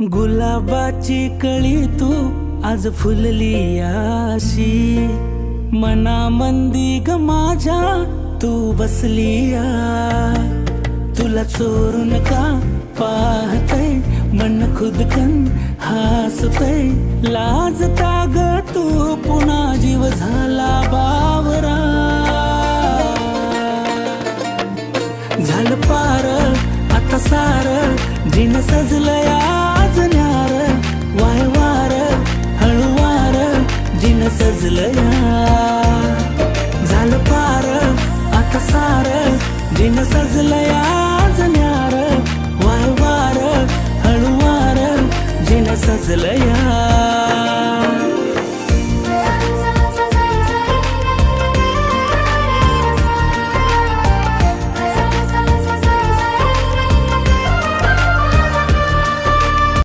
गुलाबाची कळी तू आज फुलली आशी, मनामंदी ग माझ्या तू बसली आ. तुला चोरून का पाहतय मन खुदकन हसतय, लाजता ग तू पुन्हा जीव झाला बावरा. झालं पार आता सार जिन सजलंय आज न्यार, वाय वार हळूवार जिन सजलंय. झालं पार आता सार जिन सजलंय आज न्यार, वाय वार हळूवार जिन सजलंय.